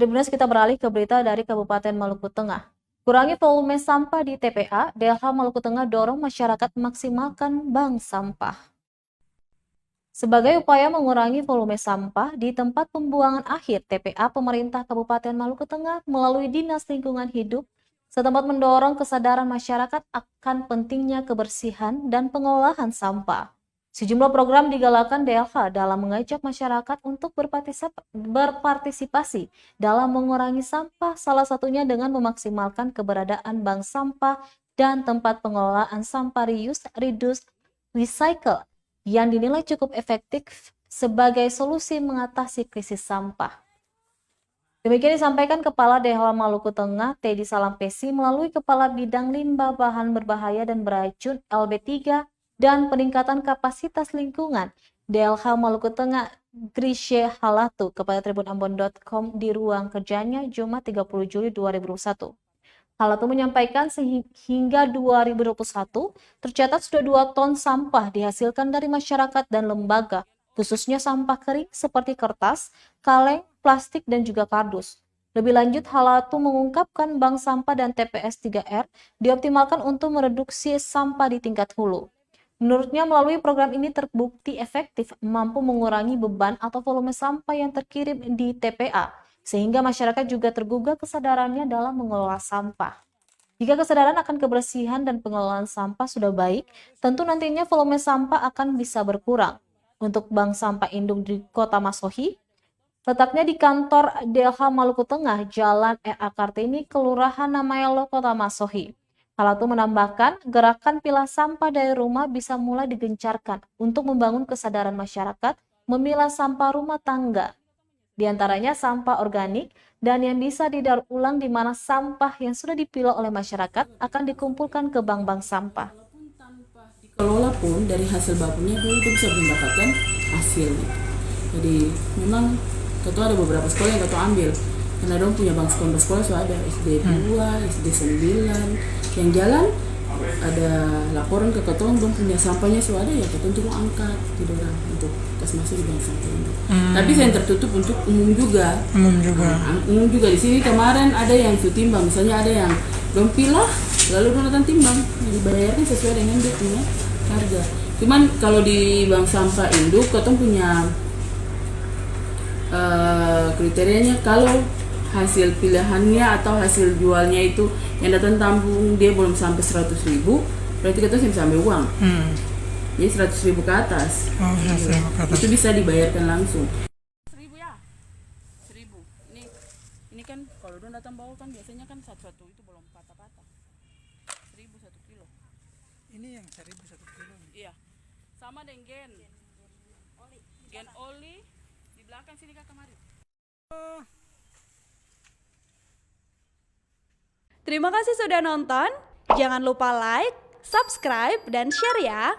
Tribunnews, kita beralih ke berita dari Kabupaten Maluku Tengah. Kurangi volume sampah di TPA, DLH Maluku Tengah dorong masyarakat maksimalkan bank sampah. Sebagai upaya mengurangi volume sampah di tempat pembuangan akhir TPA, pemerintah Kabupaten Maluku Tengah melalui Dinas Lingkungan Hidup setempat mendorong kesadaran masyarakat akan pentingnya kebersihan dan pengolahan sampah. Sejumlah program digalakkan DLH dalam mengajak masyarakat untuk berpartisipasi dalam mengurangi sampah, salah satunya dengan memaksimalkan keberadaan bank sampah dan tempat pengelolaan sampah reuse, reduce, recycle yang dinilai cukup efektif sebagai solusi mengatasi krisis sampah. Demikian disampaikan Kepala DLH Maluku Tengah, Teddy Salampesi, melalui Kepala Bidang Limbah Bahan Berbahaya dan Beracun LB3 dan peningkatan kapasitas lingkungan DLH Maluku Tengah, Grisye Halatu, kepada tribunambon.com di ruang kerjanya Jumat 30 Juli 2021. Halatu menyampaikan hingga 2021 tercatat sudah 2 ton sampah dihasilkan dari masyarakat dan lembaga, khususnya sampah kering seperti kertas, kaleng, plastik, dan juga kardus. Lebih lanjut, Halatu mengungkapkan bank sampah dan TPS 3R dioptimalkan untuk mereduksi sampah di tingkat hulu. Menurutnya, melalui program ini terbukti efektif mampu mengurangi beban atau volume sampah yang terkirim di TPA, sehingga masyarakat juga tergugah kesadarannya dalam mengelola sampah. Jika kesadaran akan kebersihan dan pengelolaan sampah sudah baik, tentu nantinya volume sampah akan bisa berkurang. Untuk bank sampah induk di Kota Masohi, letaknya di kantor DLH Maluku Tengah, Jalan R.A. Kartini, Kelurahan Namaelo, Kota Masohi. Halatu menambahkan, gerakan pilah sampah dari rumah bisa mulai digencarkan untuk membangun kesadaran masyarakat memilah sampah rumah tangga, di antaranya sampah organik dan yang bisa didaur ulang, di mana sampah yang sudah dipilah oleh masyarakat akan dikumpulkan ke bank-bank sampah. Tanpa dikelola pun dari hasil bakunya itu bisa mendapatkan hasil. Jadi memang ketua ada beberapa sekolah yang ketua ambil, karena dong punya bank sekolah so ada SD 2, SD 9 yang jalan ada laporan ke ketua dong punya sampahnya so ada ya ketua cuma angkat gitu lah untuk kas masuk di bank sampah itu. Tapi yang tertutup untuk umum juga. Umum juga di sini kemarin ada yang timbang, misalnya ada yang dong pilah lalu dong datang timbang, dibayarnya sesuai dengan dia punya harga. Cuman kalau di bank sampah induk ketua punya kriterianya kalau hasil pilihannya atau hasil jualnya itu yang datang tampung dia belum sampai 100.000, berarti kita bisa ambil uang. Jadi 100.000 ke atas. Itu bisa dibayarkan langsung. 1.000 ya, 1.000. Ini kan kalau don datang bawa kan biasanya kan satu itu belum patah-patah. 1.000 1 kilo. Ini yang 1.000 1 kilo. Iya. Sama dengan gen oli di belakang sini kak kemarin. Terima kasih sudah nonton. Jangan lupa like, subscribe, dan share ya.